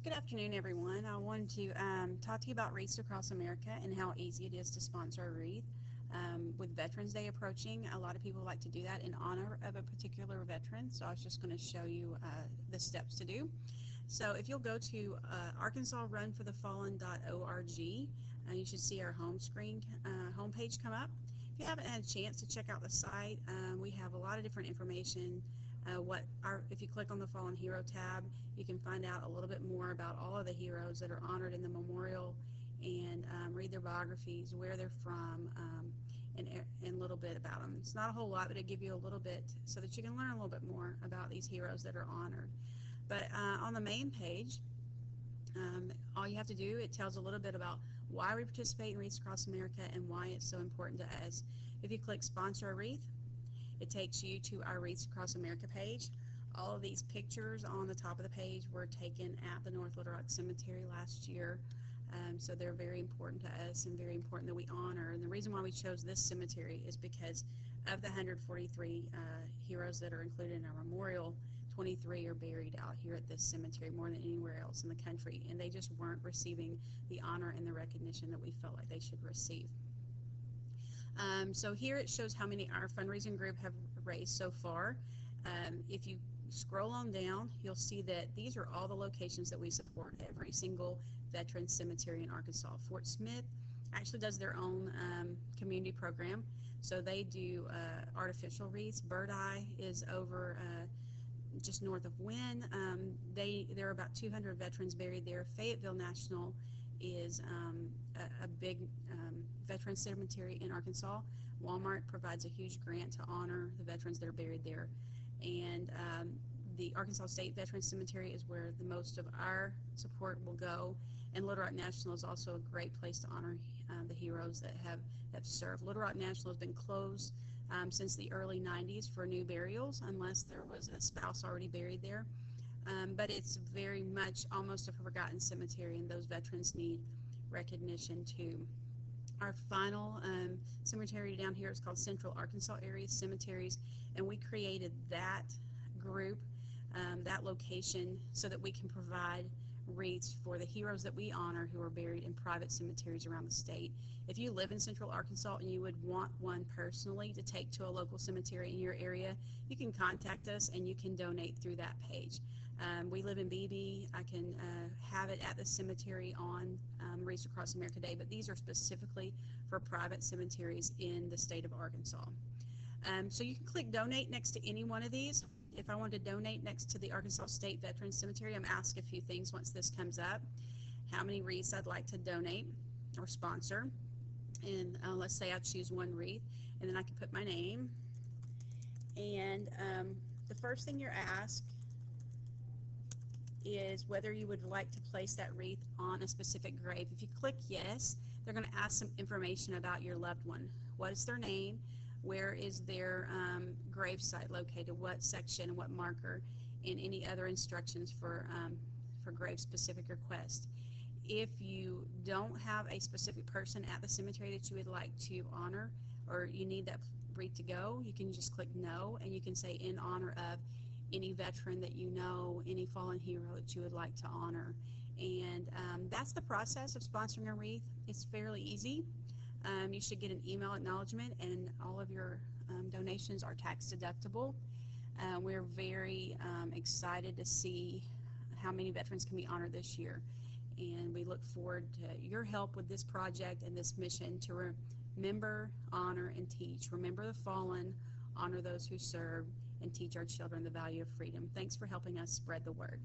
Good afternoon, everyone. I wanted to talk to you about Wreaths across America and how easy it is to sponsor a wreath. With Veterans Day approaching, a lot of people like to do that in honor of a particular veteran, so I was just going to show you the steps to do. So if you'll go to arkansasrunforthefallen.org, you should see our home screen, homepage come up. If you haven't had a chance to check out the site, we have a lot of different information. If you click on the Fallen Hero tab, you can find out a little bit more about all of the heroes that are honored in the memorial and read their biographies, where they're from, and a little bit about them. It's not a whole lot, but it'll give you a little bit so that you can learn a little bit more about these heroes that are honored. But on the main page, all you have to do, it tells a little bit about why we participate in Wreaths Across America and why it's so important to us. If you click Sponsor a Wreath, it takes you to our Wreaths Across America page. All of these pictures on the top of the page were taken at the North Little Rock Cemetery last year, so they're very important to us and very important that we honor. And the reason why we chose this cemetery is because of the 143 heroes that are included in our memorial, 23 are buried out here at this cemetery more than anywhere else in the country, and they just weren't receiving the honor and the recognition that we felt like they should receive. So here it shows how many our fundraising group have raised so far. If you scroll on down, you'll see that these are all the locations that we support, every single veteran cemetery in Arkansas. Fort Smith actually does their own community program, so they do artificial wreaths. Bird Eye is over just north of Wynn. There are about 200 veterans buried there. Fayetteville National is a big veteran cemetery in Arkansas. Walmart provides a huge grant to honor the veterans that are buried there. And the Arkansas State Veterans Cemetery is where the most of our support will go. And Little Rock National is also a great place to honor the heroes that have served. Little Rock National has been closed since the early 90s for new burials, unless there was a spouse already buried there. But it's very much almost a forgotten cemetery, and those veterans need recognition too. Our final cemetery down here is called Central Arkansas Area Cemeteries, and we created that group, that location, so that we can provide wreaths for the heroes that we honor who are buried in private cemeteries around the state. If you live in Central Arkansas and you would want one personally to take to a local cemetery in your area, you can contact us and you can donate through that page. We live in Beebe. I can have it at the cemetery on Wreaths Across America Day, but these are specifically for private cemeteries in the state of Arkansas. So you can click donate next to any one of these. If I want to donate next to the Arkansas State Veterans Cemetery, I'm asked a few things once this comes up. How many wreaths I'd like to donate or sponsor. And let's say I choose one wreath, and then I can put my name. And the first thing you're asked is whether you would like to place that wreath on a specific grave. If you click yes, they're going to ask some information about your loved one. What is their name? Where is their grave site located? What section? What marker? And any other instructions for grave-specific requests. If you don't have a specific person at the cemetery that you would like to honor, or you need that wreath to go, you can just click no, and you can say in honor of any veteran that you know, any fallen hero that you would like to honor. And that's the process of sponsoring a wreath. It's fairly easy. You should get an email acknowledgement, and all of your donations are tax deductible. We're very excited to see how many veterans can be honored this year, and we look forward to your help with this project and this mission to remember, honor, and teach. Remember the fallen, honor those who serve, and teach our children the value of freedom. Thanks for helping us spread the word.